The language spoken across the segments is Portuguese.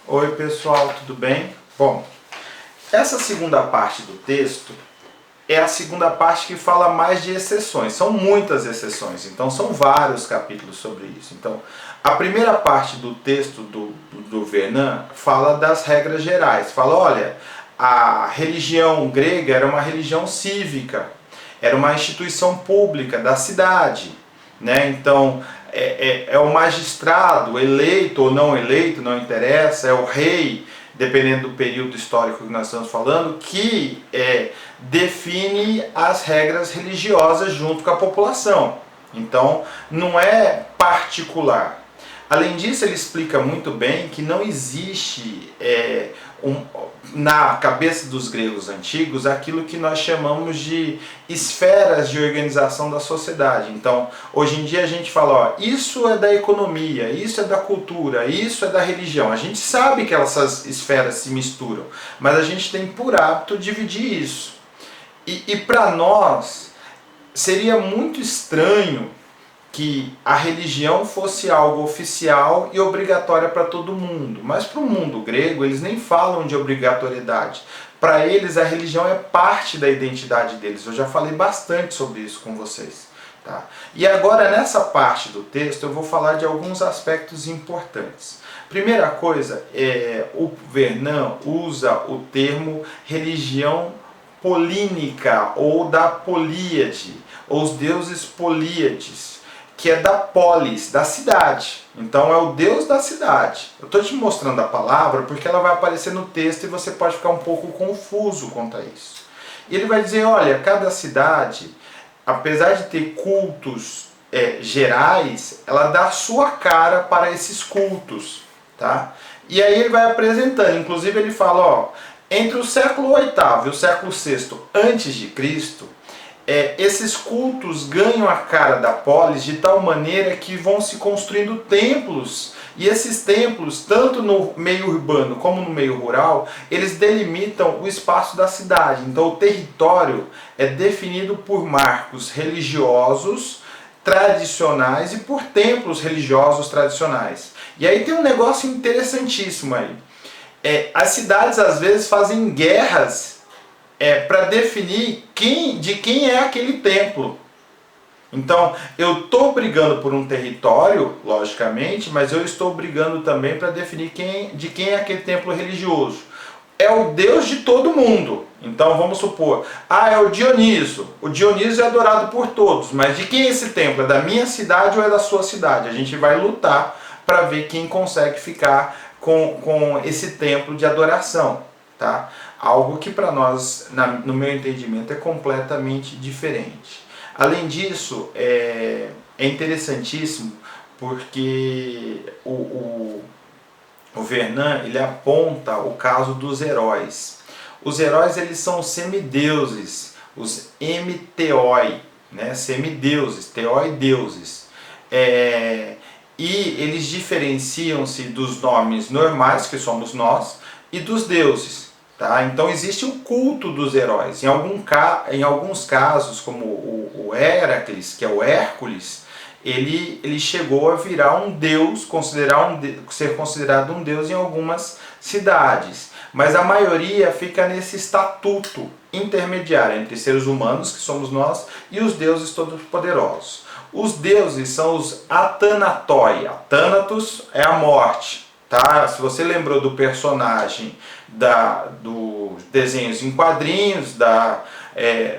Oi pessoal, tudo bem? Bom, essa segunda parte do texto é a segunda parte que fala mais de exceções. São muitas exceções, então são vários capítulos sobre isso. Então, a primeira parte do texto do Vernon fala das regras gerais. Fala, olha, a religião grega era uma religião cívica, era uma instituição pública da cidade, né? Então, é o magistrado, eleito ou não eleito, não interessa, é o rei, dependendo do período histórico que nós estamos falando, que define as regras religiosas junto com a população. Então, não é particular. Além disso, ele explica muito bem que não existe na cabeça dos gregos antigos aquilo que nós chamamos de esferas de organização da sociedade. Então, hoje em dia a gente fala, ó, isso é da economia, isso é da cultura, isso é da religião. A gente sabe que essas esferas se misturam, mas a gente tem por hábito dividir isso. E para nós seria muito estranho que a religião fosse algo oficial e obrigatória para todo mundo. Mas para o mundo grego, eles nem falam de obrigatoriedade. Para eles, a religião é parte da identidade deles. Eu já falei bastante sobre isso com vocês. Tá? E agora, nessa parte do texto, eu vou falar de alguns aspectos importantes. Primeira coisa, o Vernon usa o termo religião polínica ou da Políade, ou os deuses políades, que é da polis, da cidade. Então é o Deus da cidade. Eu estou te mostrando a palavra porque ela vai aparecer no texto e você pode ficar um pouco confuso quanto a isso. E ele vai dizer, olha, cada cidade, apesar de ter cultos gerais, ela dá a sua cara para esses cultos. Tá? E aí ele vai apresentando, inclusive ele fala, ó, entre o século VIII e o século VI antes de Cristo, esses cultos ganham a cara da polis de tal maneira que vão se construindo templos, e esses templos, tanto no meio urbano como no meio rural, eles delimitam o espaço da cidade. Então o território é definido por marcos religiosos tradicionais e por templos religiosos tradicionais. E aí tem um negócio interessantíssimo aí. As cidades às vezes fazem guerras para definir de quem é aquele templo. Então, eu estou brigando por um território, logicamente, mas eu estou brigando também para definir de quem é aquele templo religioso. É o Deus de todo mundo. Então, vamos supor, é o Dioniso. O Dioniso é adorado por todos, mas de quem é esse templo? É da minha cidade ou é da sua cidade? A gente vai lutar para ver quem consegue ficar com esse templo de adoração. Tá? Algo que para nós, no meu entendimento, é completamente diferente. Além disso, é interessantíssimo porque o Vernon ele aponta o caso dos heróis. Os heróis eles são semideuses, os emeteoi, né? Semideuses, teoi deuses. E eles diferenciam-se dos nomes normais, que somos nós, e dos deuses. Tá? Então existe um culto dos heróis. Em alguns casos, como o Heracles, que é o Hércules, ele chegou a virar um deus, ser considerado um deus em algumas cidades. Mas a maioria fica nesse estatuto intermediário entre seres humanos, que somos nós, e os deuses todos-poderosos. Os deuses são os Athanatoi. Athanatos é a morte. Tá? Se você lembrou do personagem dos desenhos em quadrinhos,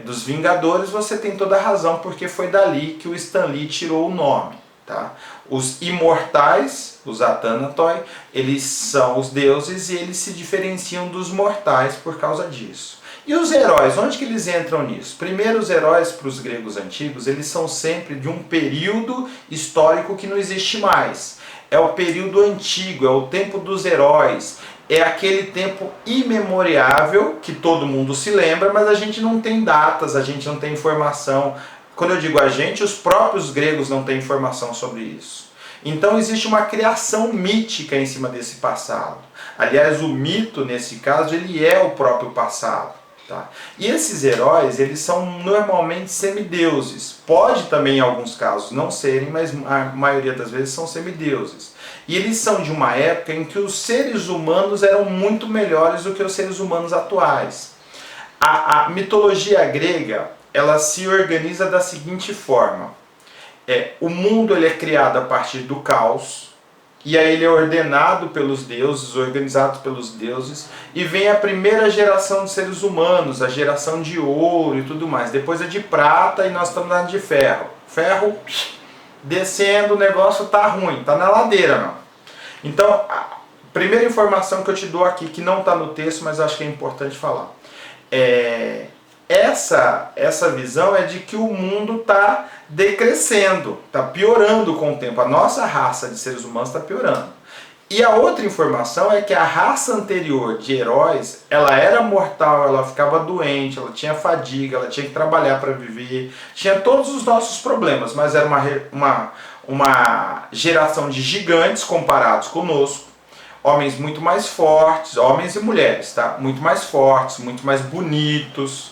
dos Vingadores, você tem toda a razão, porque foi dali que o Stan Lee tirou o nome. Tá? Os imortais, os Athanatoi, eles são os deuses e eles se diferenciam dos mortais por causa disso. E os heróis, onde que eles entram nisso? Primeiro, os heróis para os gregos antigos, eles são sempre de um período histórico que não existe mais. É o período antigo, é o tempo dos heróis, é aquele tempo imemoriável que todo mundo se lembra, mas a gente não tem datas, a gente não tem informação. Quando eu digo a gente, os próprios gregos não têm informação sobre isso. Então existe uma criação mítica em cima desse passado. Aliás, o mito, nesse caso, ele é o próprio passado. Tá? E esses heróis, eles são normalmente semideuses. Pode também, em alguns casos, não serem, mas a maioria das vezes são semideuses. E eles são de uma época em que os seres humanos eram muito melhores do que os seres humanos atuais. A mitologia grega, ela se organiza da seguinte forma. O mundo ele é criado a partir do caos, e aí ele é ordenado pelos deuses, organizado pelos deuses, e vem a primeira geração de seres humanos, a geração de ouro e tudo mais. Depois é de prata e nós estamos na de ferro. Ferro descendo, o negócio tá ruim, tá na ladeira, não. Então, a primeira informação que eu te dou aqui, que não está no texto, mas acho que é importante falar, essa visão é de que o mundo está decrescendo, está piorando com o tempo. A nossa raça de seres humanos está piorando. E a outra informação é que a raça anterior de heróis, ela era mortal, ela ficava doente, ela tinha fadiga, ela tinha que trabalhar para viver, tinha todos os nossos problemas, mas era uma geração de gigantes comparados conosco, homens muito mais fortes, homens e mulheres, tá? Muito mais fortes, muito mais bonitos,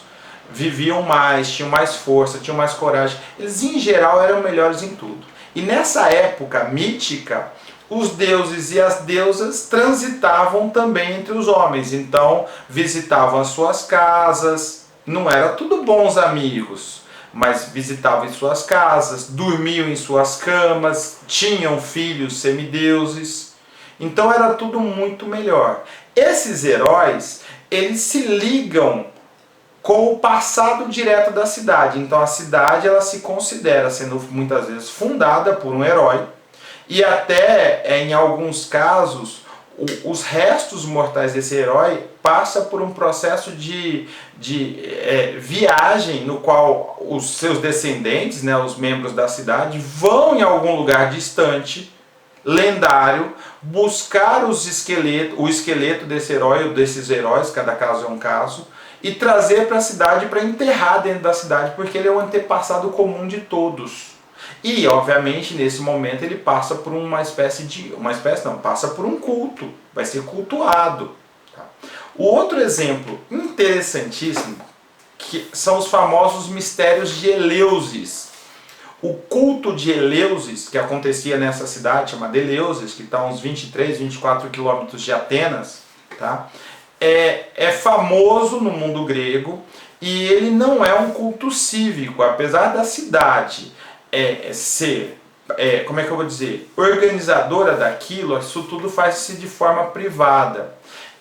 viviam mais, tinham mais força, tinham mais coragem. Eles, em geral, eram melhores em tudo. E nessa época mítica, os deuses e as deusas transitavam também entre os homens. Então, visitavam as suas casas. Não era tudo bons amigos, mas visitavam em suas casas, dormiam em suas camas, tinham filhos semideuses. Então, era tudo muito melhor. Esses heróis, eles se ligam com o passado direto da cidade. Então a cidade ela se considera sendo muitas vezes fundada por um herói, e até em alguns casos os restos mortais desse herói passam por um processo de viagem no qual os seus descendentes, né, os membros da cidade, vão em algum lugar distante, lendário, buscar o esqueleto desse herói ou desses heróis, cada caso é um caso, e trazer para a cidade para enterrar dentro da cidade, porque ele é o antepassado comum de todos. E, obviamente, nesse momento ele passa por passa por um culto, vai ser cultuado. Tá? O outro exemplo interessantíssimo que são os famosos mistérios de Eleusis. O culto de Eleusis, que acontecia nessa cidade chamada Eleusis, que está a uns 23, 24 quilômetros de Atenas, tá? É famoso no mundo grego, e ele não é um culto cívico, apesar da cidade ser, como é que eu vou dizer, organizadora daquilo. Isso tudo faz-se de forma privada.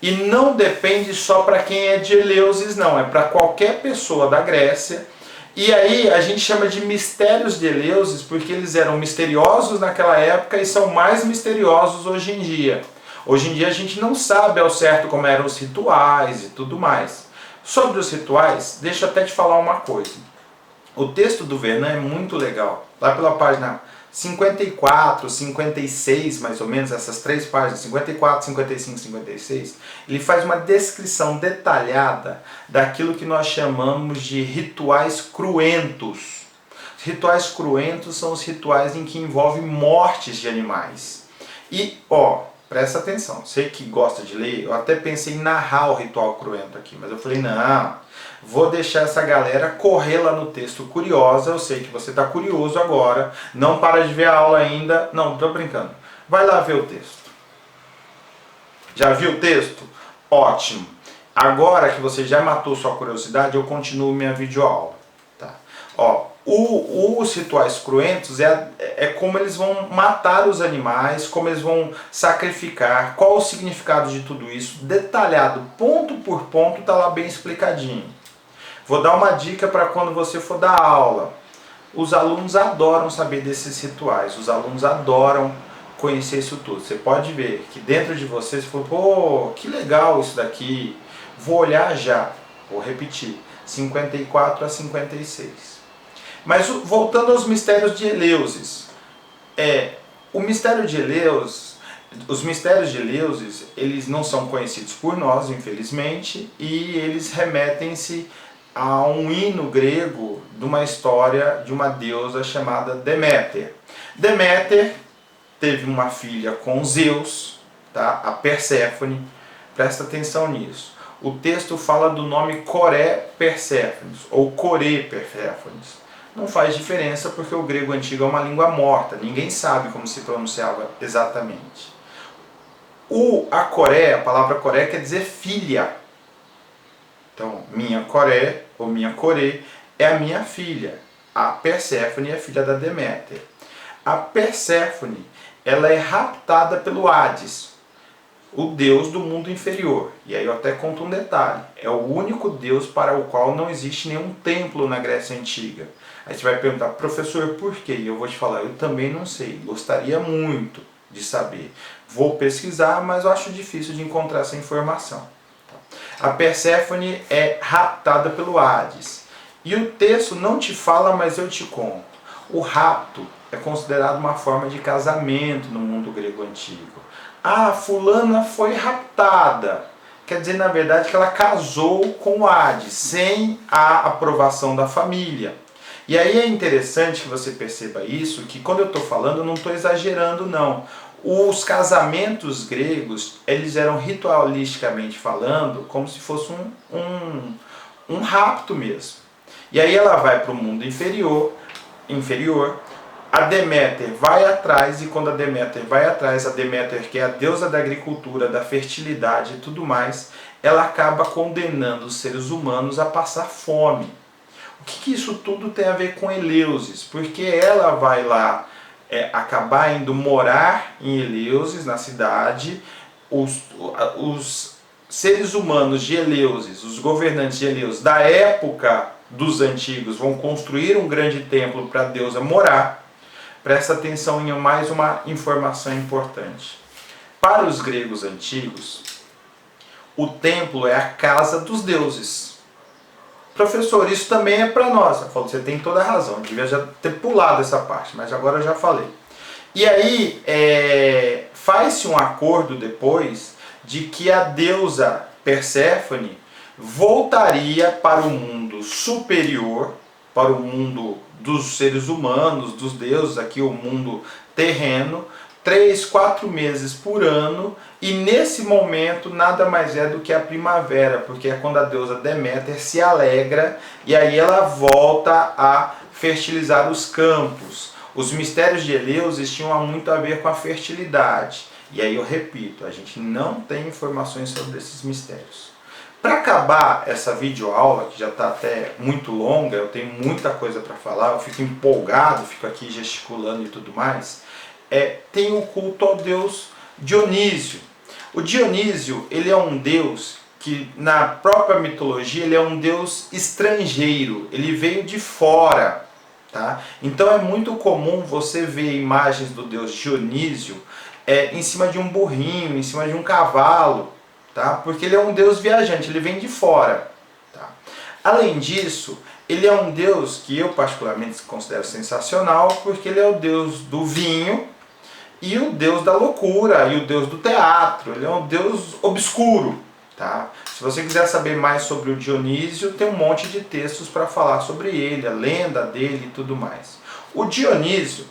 E não depende só para quem é de Eleusis, não, é para qualquer pessoa da Grécia. E aí a gente chama de mistérios de Eleusis porque eles eram misteriosos naquela época e são mais misteriosos hoje em dia. Hoje em dia a gente não sabe ao certo como eram os rituais e tudo mais. Sobre os rituais, deixa eu até te falar uma coisa. O texto do Vernon é muito legal. Lá pela página 54, 56, mais ou menos, essas três páginas, 54, 55 e 56, ele faz uma descrição detalhada daquilo que nós chamamos de rituais cruentos. Os rituais cruentos são os rituais em que envolvem mortes de animais. E, presta atenção, você que gosta de ler, eu até pensei em narrar o ritual cruento aqui, mas eu falei, não, vou deixar essa galera correr lá no texto curiosa. Eu sei que você está curioso agora, não para de ver a aula ainda, não, estou brincando, vai lá ver o texto. Já viu o texto? Ótimo. Agora que você já matou sua curiosidade, eu continuo minha videoaula. Tá? Os rituais cruentos é como eles vão matar os animais, como eles vão sacrificar, qual o significado de tudo isso, detalhado, ponto por ponto, está lá bem explicadinho. Vou dar uma dica para quando você for dar aula. Os alunos adoram saber desses rituais, os alunos adoram conhecer isso tudo. Você pode ver que dentro de você, você falou, pô, que legal isso daqui, vou olhar já, vou repetir, 54 a 56. Mas voltando aos mistérios de Eleusis, os mistérios de Eleusis, eles não são conhecidos por nós, infelizmente, e eles remetem-se a um hino grego de uma história de uma deusa chamada Deméter. Deméter teve uma filha com Zeus, tá? A Perséfone, presta atenção nisso. O texto fala do nome Coré Perséfones, ou Coré Perséfones. não faz diferença porque o grego antigo é uma língua morta, ninguém sabe como se pronunciava exatamente. A Coré, a palavra Coré quer dizer filha. Então, minha Coré, ou minha Corê, é a minha filha. A Perséfone é filha da Deméter. A Perséfone, ela é raptada pelo Hades, o deus do mundo inferior. E aí eu até conto um detalhe. É o único deus para o qual não existe nenhum templo na Grécia Antiga. Aí você vai perguntar, professor, por quê? E eu vou te falar, eu também não sei. Gostaria muito de saber. Vou pesquisar, mas eu acho difícil de encontrar essa informação. A Perséfone é raptada pelo Hades. E o texto não te fala, mas eu te conto. O rapto é considerado uma forma de casamento no mundo grego antigo. Ah, fulana foi raptada. Quer dizer, na verdade, que ela casou com o Hades, sem a aprovação da família. E aí é interessante que você perceba isso, que quando eu estou falando, eu não estou exagerando, não. Os casamentos gregos, eles eram ritualisticamente falando, como se fosse um rapto mesmo. E aí ela vai para o mundo inferior, a Deméter vai atrás, e quando a Deméter vai atrás, a Deméter, que é a deusa da agricultura, da fertilidade e tudo mais, ela acaba condenando os seres humanos a passar fome. O que isso tudo tem a ver com Eleusis? Porque ela vai lá acabar indo morar em Eleusis, na cidade. Os seres humanos de Eleusis, os governantes de Eleusis da época dos antigos, vão construir um grande templo para a deusa morar. Presta atenção em mais uma informação importante. Para os gregos antigos, o templo é a casa dos deuses. Professor, isso também é para nós. Eu falo, você tem toda a razão, eu devia já ter pulado essa parte, mas agora eu já falei. E aí, faz-se um acordo depois de que a deusa Perséfone voltaria para o mundo superior, para o mundo dos seres humanos, dos deuses, aqui o mundo terreno, 3, 4 meses por ano, e nesse momento nada mais é do que a primavera, porque é quando a deusa Deméter se alegra e aí ela volta a fertilizar os campos. Os mistérios de Eleusis tinham muito a ver com a fertilidade. E aí eu repito, a gente não tem informações sobre esses mistérios. Para acabar essa videoaula, que já está até muito longa, eu tenho muita coisa para falar, eu fico empolgado, fico aqui gesticulando e tudo mais, tem o culto ao deus Dionísio. O Dionísio, ele é um deus que na própria mitologia ele é um deus estrangeiro, ele veio de fora. Tá? Então é muito comum você ver imagens do deus Dionísio em cima de um burrinho, em cima de um cavalo, tá? Porque ele é um deus viajante, ele vem de fora. Tá? Além disso, ele é um deus que eu particularmente considero sensacional, porque ele é o deus do vinho e o deus da loucura e o deus do teatro, ele é um deus obscuro. Tá? Se você quiser saber mais sobre o Dionísio, tem um monte de textos para falar sobre ele, a lenda dele e tudo mais. O Dionísio,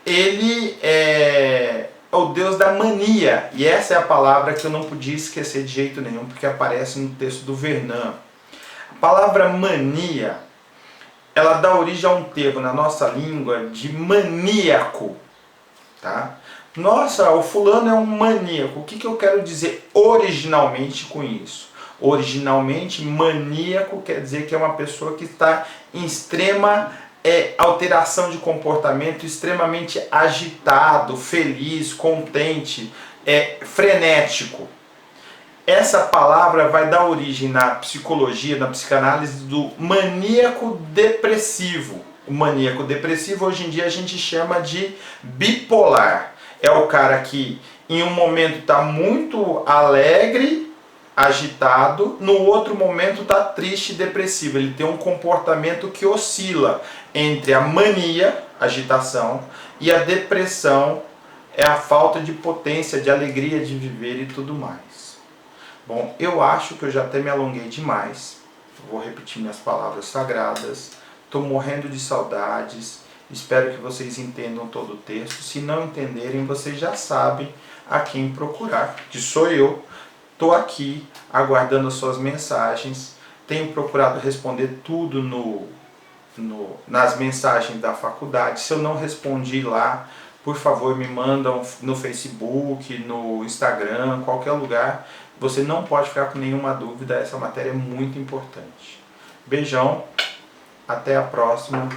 ele é o deus da mania, e essa é a palavra que eu não podia esquecer de jeito nenhum, porque aparece no texto do Vernan. A palavra mania, ela dá origem a um termo na nossa língua de maníaco. Tá? Nossa, o fulano é um maníaco. O que eu quero dizer originalmente com isso? Originalmente, maníaco quer dizer que é uma pessoa que está em extrema alteração de comportamento, extremamente agitado, feliz, contente, frenético. Essa palavra vai dar origem na psicologia, na psicanálise, do maníaco depressivo. O maníaco depressivo hoje em dia a gente chama de bipolar. É o cara que em um momento está muito alegre, agitado, no outro momento está triste e depressivo. Ele tem um comportamento que oscila entre a mania, agitação, e a depressão, é a falta de potência, de alegria de viver e tudo mais. Bom, eu acho que eu já até me alonguei demais. Vou repetir minhas palavras sagradas. Estou morrendo de saudades. Espero que vocês entendam todo o texto. Se não entenderem, vocês já sabem a quem procurar, que sou eu. Estou aqui aguardando as suas mensagens. Tenho procurado responder tudo no nas mensagens da faculdade. Se eu não respondi lá, por favor, me mandam no Facebook, no Instagram, qualquer lugar. Você não pode ficar com nenhuma dúvida, essa matéria é muito importante. Beijão, até a próxima.